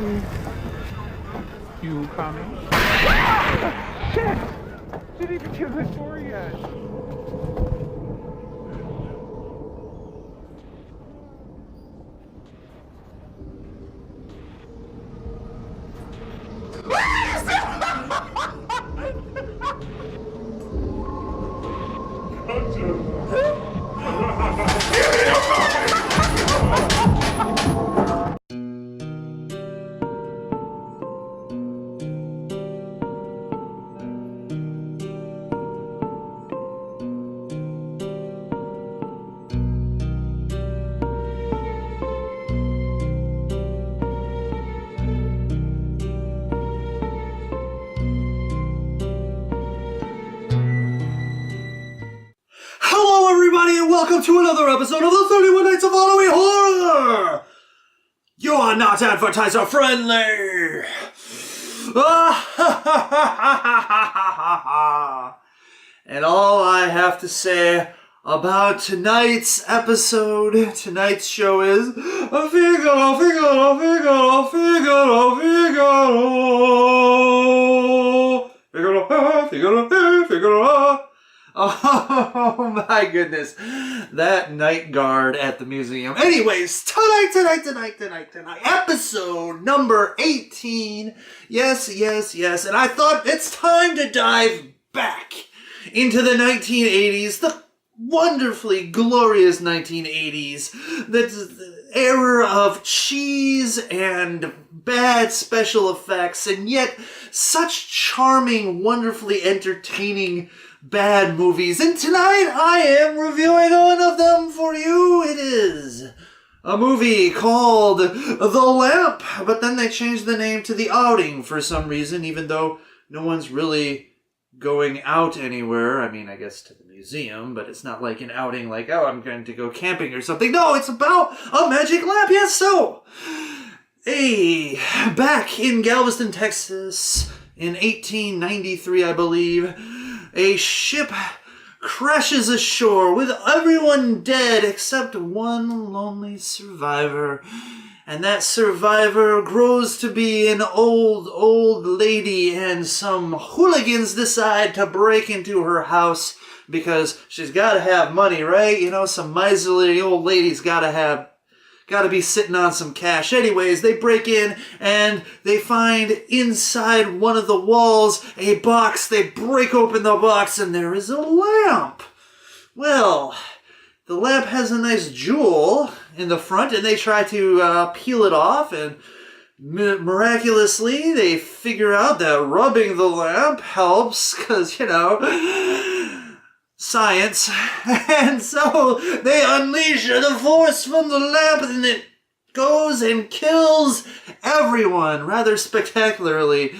You coming? Shit! Didn't even get the door yet. Welcome to another episode of the 31 Nights of Halloween Horror! You are not advertiser friendly! And all I have to say about tonight's episode, tonight's show is Figaro, Figaro, Figaro, Figaro, Figaro, Figaro, Figaro, Figaro. Oh my goodness, that night guard at the museum. Anyways, tonight, episode number 18. Yes, and I thought it's time to dive back into the 1980s, the wonderfully glorious 1980s, the era of cheese and bad special effects, and yet such charming, wonderfully entertaining bad movies. And tonight I am reviewing one of them for you. It is a movie called The Lamp, but then they changed the name to The Outing for some reason, even though no one's really going out anywhere. I mean, I guess to the museum, but it's not like an outing like, oh, I'm going to go camping or something. No, it's about a magic lamp. Yes, so back in Galveston, Texas in 1893, I believe, a ship crashes ashore with everyone dead except one lonely survivor. And that survivor grows to be an old lady, and some hooligans decide to break into her house because she's got to have money, right? You know, some miserly old lady's got to be sitting on some cash. Anyways, they break in and they find inside one of the walls a box. They break open the box and there is a lamp. Well, the lamp has a nice jewel in the front, and they try to peel it off, and miraculously they figure out that rubbing the lamp helps because, you know, science. And so they unleash the force from the lamp, and it goes and kills everyone rather spectacularly.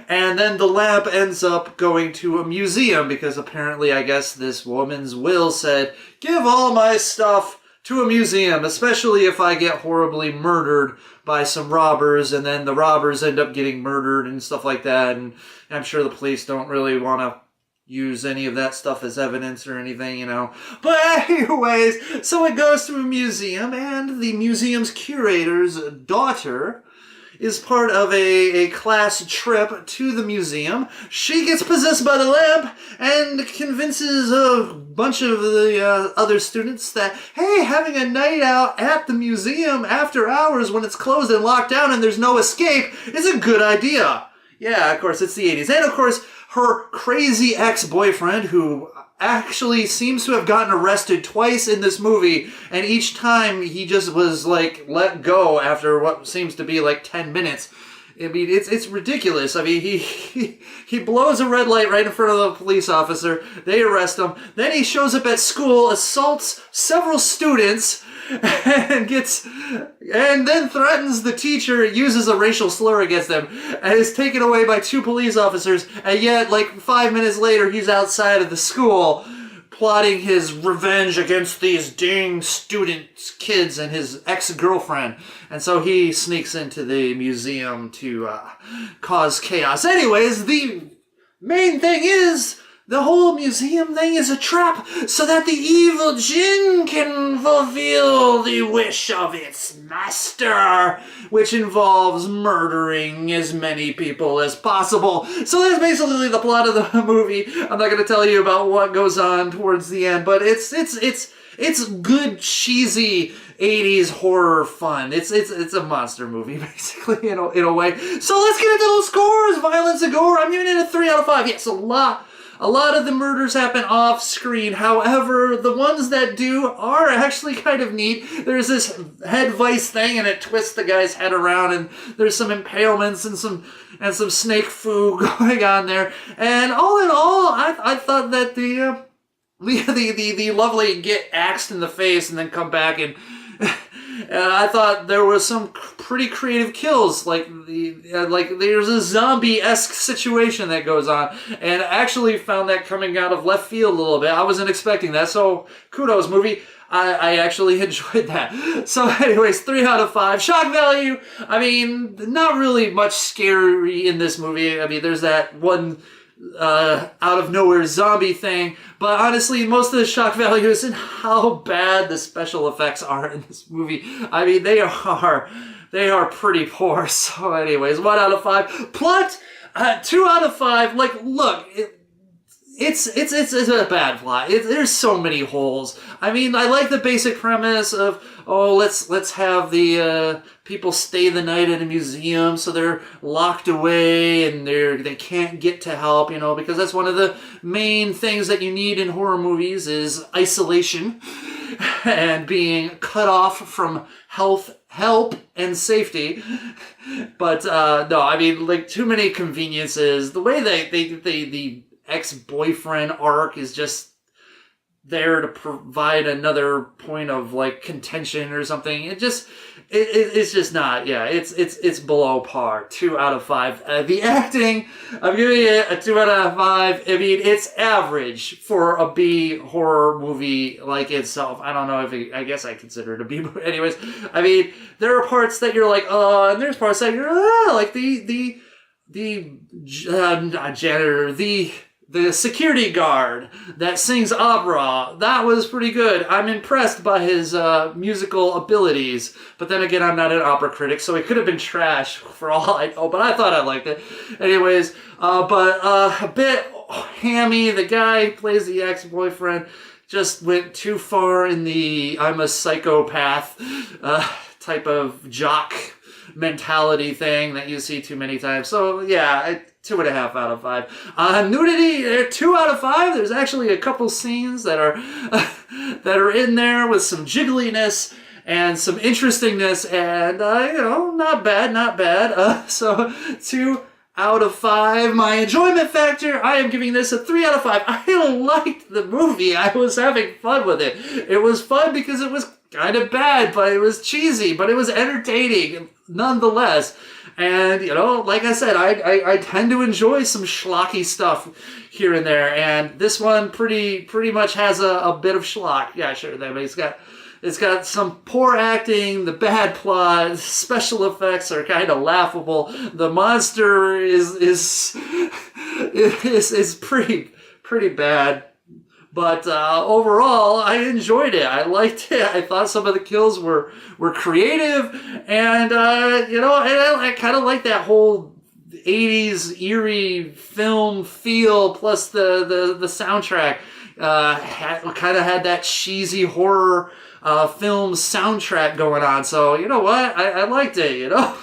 And then the lamp ends up going to a museum because apparently, I guess, this woman's will said, give all my stuff to a museum, especially if I get horribly murdered by some robbers, and then the robbers end up getting murdered and stuff like that. And I'm sure the police don't really want to use any of that stuff as evidence or anything, you know. But anyways, so it goes to a museum, and the museum's curator's daughter is part of a class trip to the museum. She gets possessed by the lamp and convinces a bunch of the other students that, hey, having a night out at the museum after hours when it's closed and locked down and there's no escape is a good idea. Yeah, of course, it's the 80s. And of course, her crazy ex-boyfriend, who actually seems to have gotten arrested twice in this movie, and each time he just was, like, let go after what seems to be, like, 10 minutes. I mean, it's ridiculous. I mean, he blows a red light right in front of the police officer. They arrest him. Then he shows up at school, assaults several students, and then threatens the teacher, uses a racial slur against them, and is taken away by two police officers. And yet, like 5 minutes later, he's outside of the school plotting his revenge against these dang students, kids, and his ex-girlfriend. And so he sneaks into the museum to cause chaos. Anyways, the main thing is the whole museum thing is a trap so that the evil Jinn can fulfill the wish of its master, which involves murdering as many people as possible. So that's basically the plot of the movie. I'm not going to tell you about what goes on towards the end, but it's good, cheesy 80s horror fun. It's a monster movie, basically, in a way. So let's get into those scores. Violence and gore. I'm giving it a 3 out of 5. Yes, a lot of the murders happen off screen. However, the ones that do are actually kind of neat. There's this head vice thing, and it twists the guy's head around, and there's some impalements and some snake foo going on there. And all in all, I thought that the lovely get axed in the face and then come back and I thought there was some pretty creative kills, like there's a zombie-esque situation that goes on, and I actually found that coming out of left field a little bit. I wasn't expecting that, so kudos, movie. I actually enjoyed that. So anyways, 3 out of 5. Shock value, I mean, not really much scary in this movie. I mean, there's that one out of nowhere zombie thing, but honestly most of the shock value is in how bad the special effects are in this movie. I mean, they are pretty poor. So anyways, 1 out of 5. Plot, 2 out of 5. Like, look, it's a bad plot. There's so many holes. I mean, I like the basic premise of, oh, let's have the people stay the night at a museum, so they're locked away and they can't get to help, you know, because that's one of the main things that you need in horror movies is isolation and being cut off from help and safety. But no, I mean, like, too many conveniences. The way the ex-boyfriend arc is just there to provide another point of like contention or something. It's just not. Yeah, it's below par. 2 out of 5. The acting, I'm giving it a 2 out of 5. I mean, it's average for a B horror movie like itself. I don't know if I guess I consider it a B movie. Anyways, I mean, there are parts that you're like, and there's parts that you're like the janitor, the security guard that sings opera. That was pretty good. I'm impressed by his musical abilities. But then again, I'm not an opera critic, so it could have been trash for all I know, but I thought I liked it. Anyways, but a bit hammy. The guy who plays the ex-boyfriend just went too far in the I'm a psychopath type of jock mentality thing that you see too many times. So yeah, 2.5 out of 5. Nudity, 2 out of 5. There's actually a couple scenes that are in there with some jiggliness and some interestingness, and you know, not bad. So 2 out of 5. My enjoyment factor, I am giving this a 3 out of 5. I liked the movie. I was having fun with it. It was fun because it was kind of bad, but it was cheesy, but it was entertaining nonetheless. And, you know, like I said, I tend to enjoy some schlocky stuff here and there, and this one pretty much has a bit of schlock. Yeah, sure, but it's got some poor acting, the bad plot, special effects are kind of laughable. The monster is pretty bad. But overall, I enjoyed it. I liked it. I thought some of the kills were creative, and you know, I kind of like that whole 80s eerie film feel. Plus the soundtrack kind of had that cheesy horror film soundtrack going on. So you know what? I liked it. You know,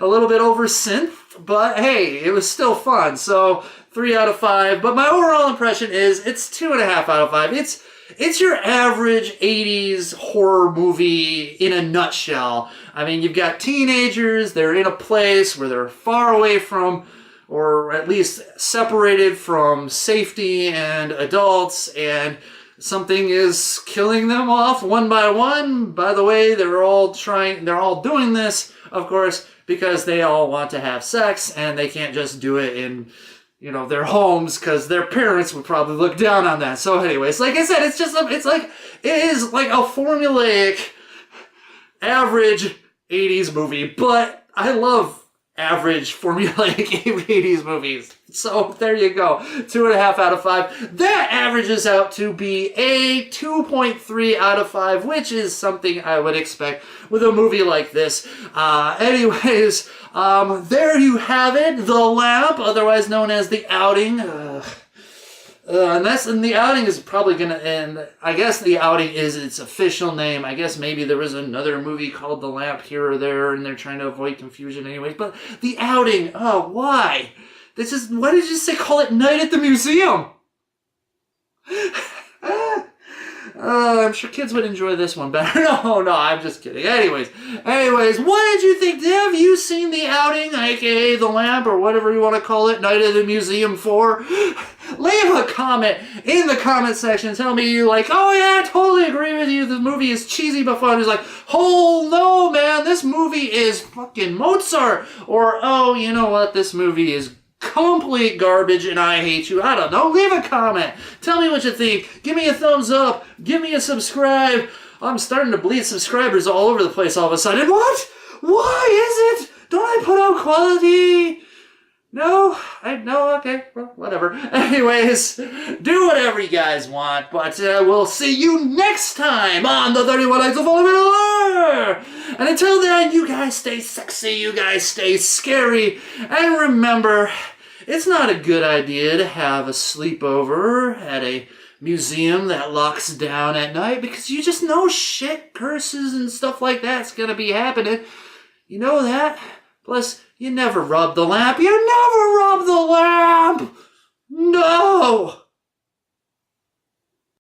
a little bit over synth, but hey, it was still fun. So 3 out of 5, but my overall impression is it's 2.5 out of 5. It's your average 80s horror movie in a nutshell. I mean, you've got teenagers, they're in a place where they're far away from, or at least separated from safety and adults, and something is killing them off one by one. By the way, they're all doing this, of course, because they all want to have sex, and they can't just do it in, you know, their homes, because their parents would probably look down on that. So anyways, like I said, it is like a formulaic, average 80s movie, but I love average formulaic 80s movies. So there you go. 2.5 out of 5. That averages out to be a 2.3 out of 5, which is something I would expect with a movie like this. Anyways, there you have it. The Lamp, otherwise known as The Outing. And the Outing is probably gonna end. I guess The Outing is its official name. I guess maybe there was another movie called The Lamp here or there, and they're trying to avoid confusion anyways. But The Outing, oh, why? Why did you say call it Night at the Museum? I'm sure kids would enjoy this one better. No, I'm just kidding. Anyways, what did you think? Have you seen The Outing, aka The Lamp, or whatever you want to call it, Night at the Museum 4? Leave a comment in the comment section. Tell me you're like, oh yeah, I totally agree with you. The movie is cheesy but fun. It's like, oh no, man, this movie is fucking Mozart. Or, oh, you know what, this movie is complete garbage and I hate you. I don't know. Leave a comment. Tell me what you think. Give me a thumbs up. Give me a subscribe. I'm starting to bleed subscribers all over the place all of a sudden. What? Why is it? Don't I put out quality? No? Okay. Well, whatever. Anyways, do whatever you guys want, but we'll see you next time on the 31 Nights of Oliver. And until then, you guys stay sexy, you guys stay scary, and remember, it's not a good idea to have a sleepover at a museum that locks down at night because you just know shit, curses, and stuff like that's gonna be happening. You know that? Plus, you never rub the lamp. You never rub the lamp! No!